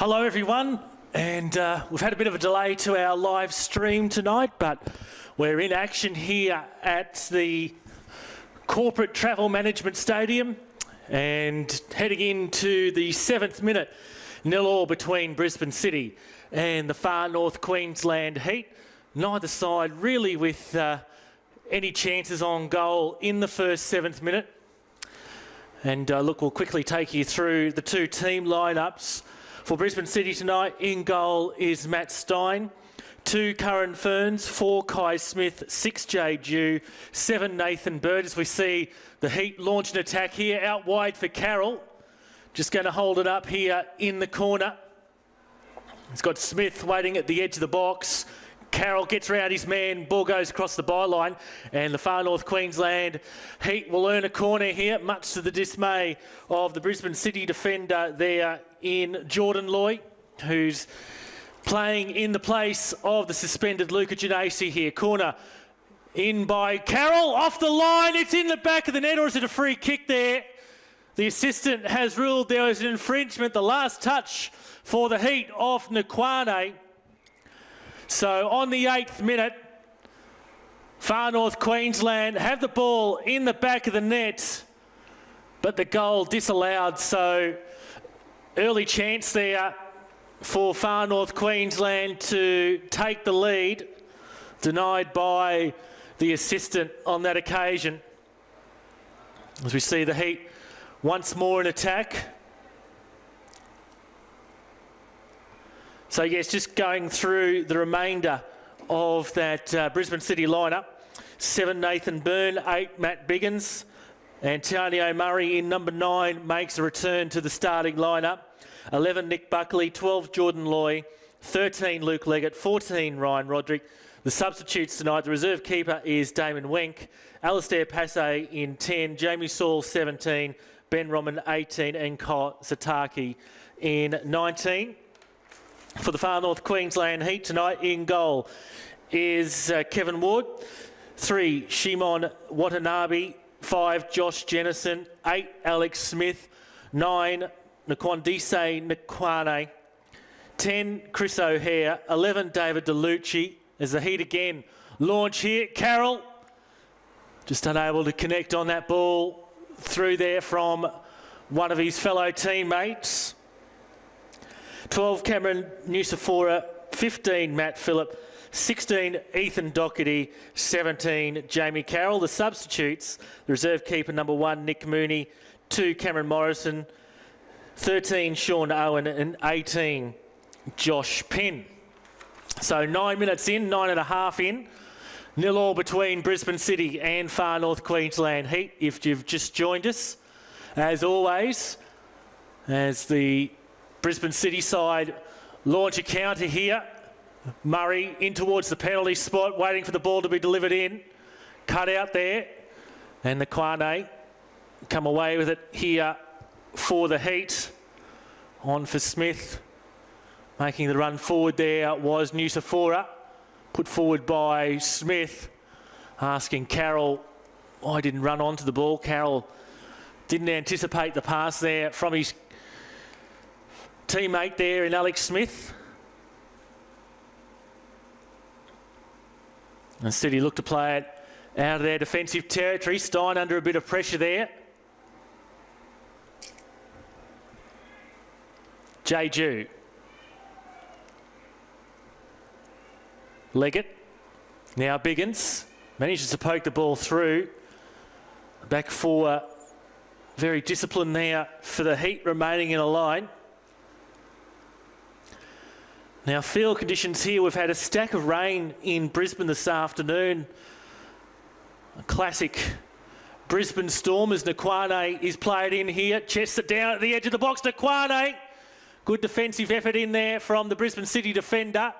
Hello everyone, and we've had a bit of a delay to our live stream tonight, but we're in action here at the Corporate Travel Management Stadium and heading into the 7th minute, 0-0 between Brisbane City and the Far North Queensland Heat. Neither side really with any chances on goal in the first 7th minute. And look, we'll quickly take you through the two team lineups. For Brisbane City tonight, in goal is Matt Stein, 2 Curran Ferns, 4 Kai Smith, 6 Jay Dew, 7 Nathan Bird. As we see the Heat launch an attack here, out wide for Carroll. Just going to hold it up here in the corner. He's got Smith waiting at the edge of the box. Carroll gets round his man, ball goes across the byline, and the Far North Queensland Heat will earn a corner here, much to the dismay of the Brisbane City defender there in Jordan Loy, who's playing in the place of the suspended Luca Genesi here. Corner in by Carroll, off the line, it's in the back of the net, or is it a free kick there? The assistant has ruled there was an infringement, the last touch for the Heat off Nakwane. So on the 8th minute, Far North Queensland have the ball in the back of the net, but the goal disallowed. So early chance there for Far North Queensland to take the lead, denied by the assistant on that occasion. As we see the Heat once more in attack. So yes, just going through the remainder of that Brisbane City lineup. 7 Nathan Byrne, 8 Matt Biggins. Antonio Murray in number 9 makes a return to the starting lineup. 11 Nick Buckley, 12 Jordan Loy, 13 Luke Leggett, 14 Ryan Roderick. The substitutes tonight, the reserve keeper is Damon Wenck, Alistair Passay in 10, Jamie Saul 17, Ben Roman 18 and Ko Sataki in 19. For the Far North Queensland Heat tonight, in goal is Kevin Ward, 3 Shimon Watanabe, 5 Josh Jennison, 8 Alex Smith, 9 Nkwandise Nakwane, 10 Chris O'Hare, 11 David DeLucci. As the Heat again launch here, Carroll just unable to connect on that ball through there from one of his fellow teammates. 12 Cameron Nusafora, 15 Matt Phillip, 16 Ethan Doherty, 17 Jamie Carroll. The substitutes, the reserve keeper number 1 Nick Mooney, 2 Cameron Morrison, 13 Sean Owen and 18 Josh Penn. So 9 minutes in, 9.5 in, 0-0 between Brisbane City and Far North Queensland Heat. If you've just joined us, as always, as the Brisbane City side launch a counter here. Murray in towards the penalty spot, waiting for the ball to be delivered in. Cut out there. And the Nakwane come away with it here for the Heat. On for Smith. Making the run forward there was Nusafora. Put forward by Smith. Asking Carroll why he didn't run onto the ball. Carroll didn't anticipate the pass there from his teammate there in Alex Smith. And City look to play it out of their defensive territory. Stein under a bit of pressure there. Jay Dew. Leggett. Now Biggins manages to poke the ball through. Back 4, very disciplined there for the Heat remaining in a line. Now, field conditions here, we've had a stack of rain in Brisbane this afternoon. A classic Brisbane storm as Nakwane is played in here. Chests it down at the edge of the box. Nakwane, good defensive effort in there from the Brisbane City defender.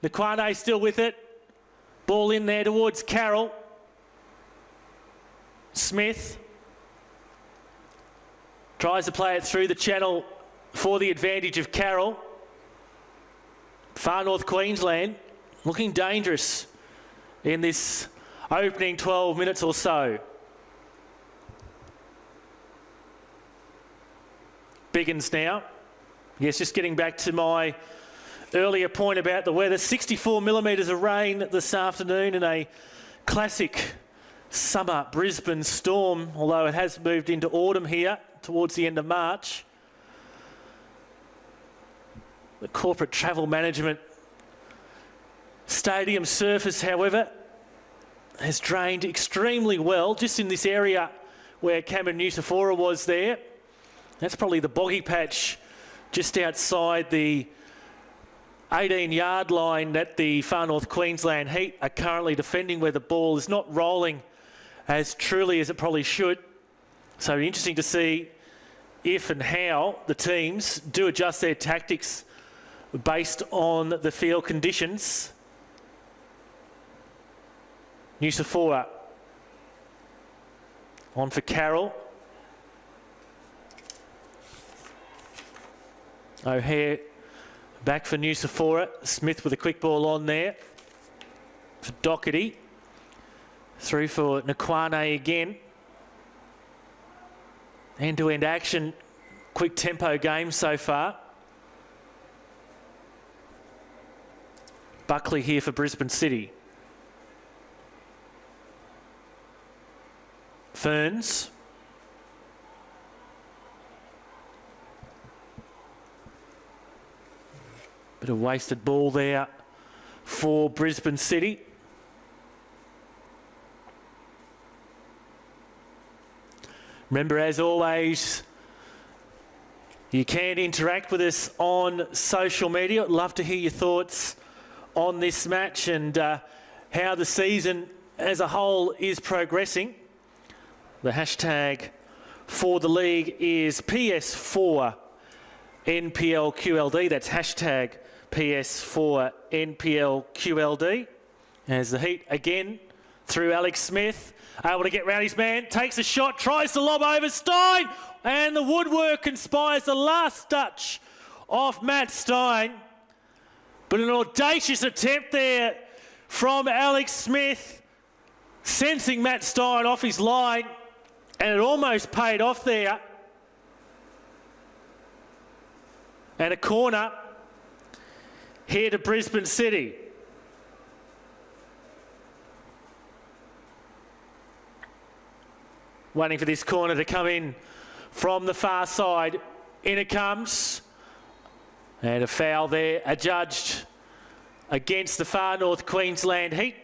Nakwane still with it. Ball in there towards Carroll. Smith tries to play it through the channel for the advantage of Carroll. Far North Queensland looking dangerous in this opening 12 minutes or so. Biggins now Yes, just getting back to my earlier point about the weather. 64 millimetres of rain this afternoon in a classic summer Brisbane storm, although it has moved into autumn here towards the end of March. The corporate travel management stadium surface, however, has drained extremely well just in this area where Cameron Nusafora was there. That's probably the boggy patch just outside the 18-yard line that the Far North Queensland Heat are currently defending, where the ball is not rolling as truly as it probably should. So interesting to see if and how the teams do adjust their tactics based on the field conditions. Nusafora on for Carroll. O'Hare back for Nusafora. Smith with a quick ball on there for Doherty. Through for Nakwane again. End-to-end action, quick tempo game so far. Buckley here for Brisbane City. Ferns. Bit of wasted ball there for Brisbane City. Remember, as always, you can interact with us on social media. I'd love to hear your thoughts on this match and how the season as a whole is progressing. The hashtag for the league is PS4 NPLQLD. That's hashtag PS4 NPLQLD. As the Heat again through Alex Smith, able to get round his man, takes a shot, tries to lob over Stein, and the woodwork inspires the last touch off Matt Stein. But an audacious attempt there from Alex Smith, sensing Matt Stein off his line, and it almost paid off there. And a corner here to Brisbane City. Waiting for this corner to come in from the far side. In it comes. And a foul there adjudged against the Far North Queensland Heat.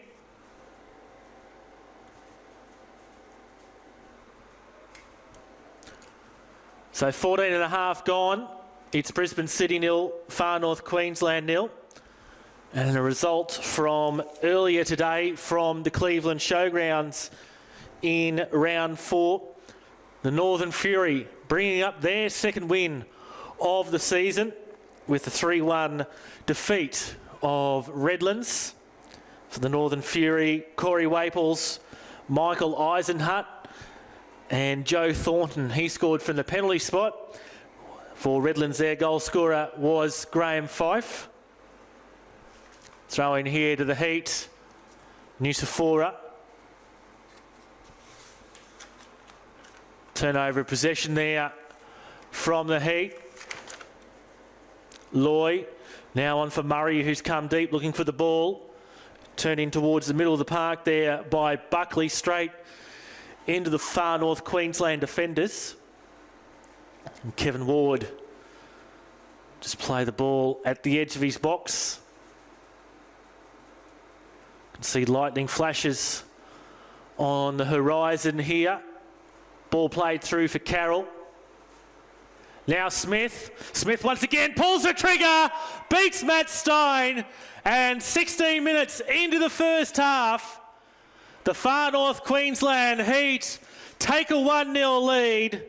So 14 and a half gone. It's Brisbane City 0, Far North Queensland 0. And a result from earlier today from the Cleveland Showgrounds in round 4. The Northern Fury bringing up their second win of the season with the 3-1 defeat of Redlands. For the Northern Fury, Corey Waples, Michael Eisenhut and Joe Thornton. He scored from the penalty spot. For Redlands, their goal scorer was Graham Fife. Throw in here to the Heat. Nusafora. Turnover of possession there from the Heat. Loy now on for Murray, who's come deep looking for the ball. Turned in towards the middle of the park there by Buckley, straight into the Far North Queensland defenders. And Kevin Ward just play the ball at the edge of his box. You can see lightning flashes on the horizon here. Ball played through for Carroll. Now Smith. Smith once again pulls the trigger, beats Matt Stein, and 16 minutes into the first half, the Far North Queensland Heat take a 1-0 lead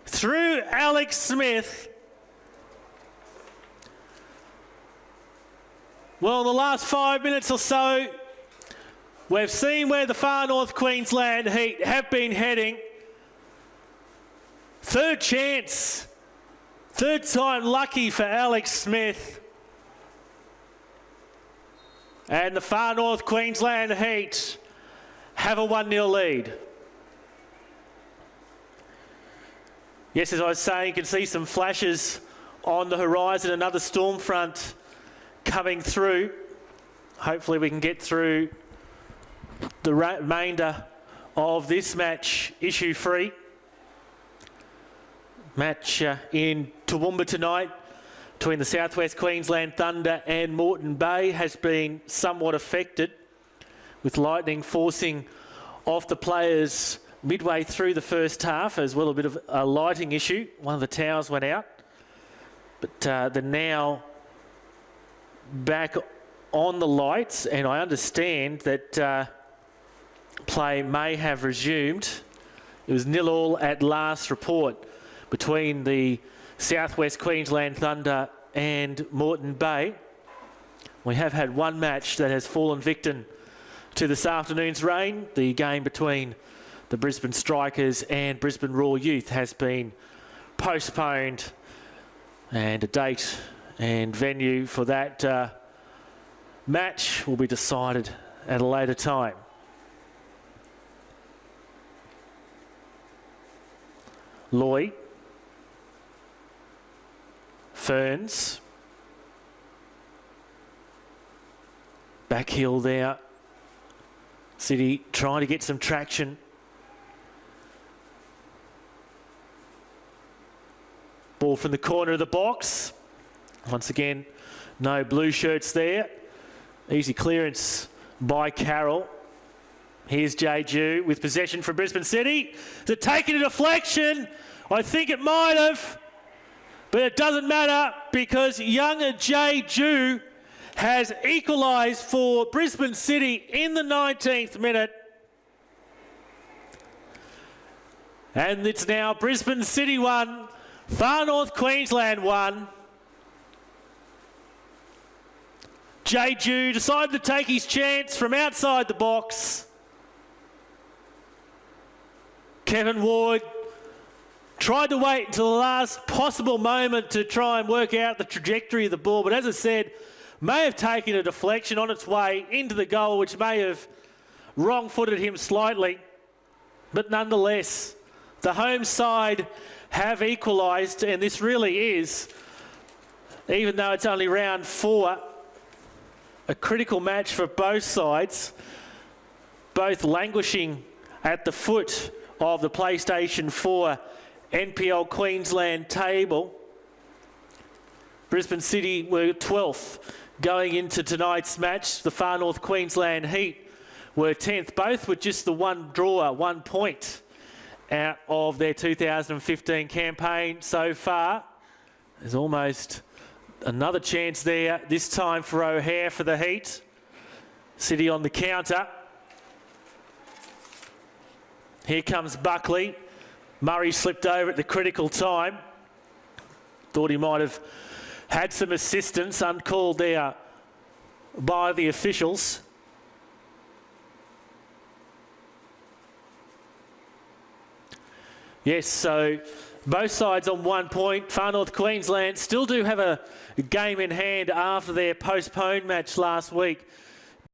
through Alex Smith. Well, in the last 5 minutes or so, we've seen where the Far North Queensland Heat have been heading. Third chance, third time lucky for Alex Smith. And the Far North Queensland Heat have a 1-0 lead. Yes, as I was saying, you can see some flashes on the horizon, another storm front coming through. Hopefully we can get through the remainder of this match issue-free. Match in Toowoomba tonight between the Southwest Queensland Thunder and Moreton Bay has been somewhat affected, with lightning forcing off the players midway through the first half, as well a bit of a lighting issue. One of the towers went out, but they're now back on the lights, and I understand that play may have resumed. It was 0-0 at last report between the Southwest Queensland Thunder and Moreton Bay. We have had one match that has fallen victim to this afternoon's rain. The game between the Brisbane Strikers and Brisbane Raw Youth has been postponed, and a date and venue for that match will be decided at a later time. Loy, Ferns, back heel there. City trying to get some traction. Ball from the corner of the box. Once again, no blue shirts there. Easy clearance by Carroll. Here's Jeju with possession for Brisbane City. To take it a deflection. I think it might have, but it doesn't matter because younger Jeju has equalised for Brisbane City in the 19th minute. And it's now Brisbane City 1, Far North Queensland 1. Jeju decided to take his chance from outside the box. Kevin Ward tried to wait until the last possible moment to try and work out the trajectory of the ball, but as I said, may have taken a deflection on its way into the goal, which may have wrong-footed him slightly. But nonetheless, the home side have equalised, and this really is, even though it's only round 4, a critical match for both sides, both languishing at the foot of the PlayStation 4 NPL Queensland table. Brisbane City were 12th going into tonight's match. The Far North Queensland Heat were 10th, both with just the one draw, 1 point out of their 2015 campaign so far. There's almost another chance there, this time for O'Hare for the Heat. City on the counter. Here comes Buckley. Murray slipped over at the critical time. Thought he might have had some assistance, uncalled there by the officials. Yes, so both sides on 1 point. Far North Queensland still do have a game in hand after their postponed match last week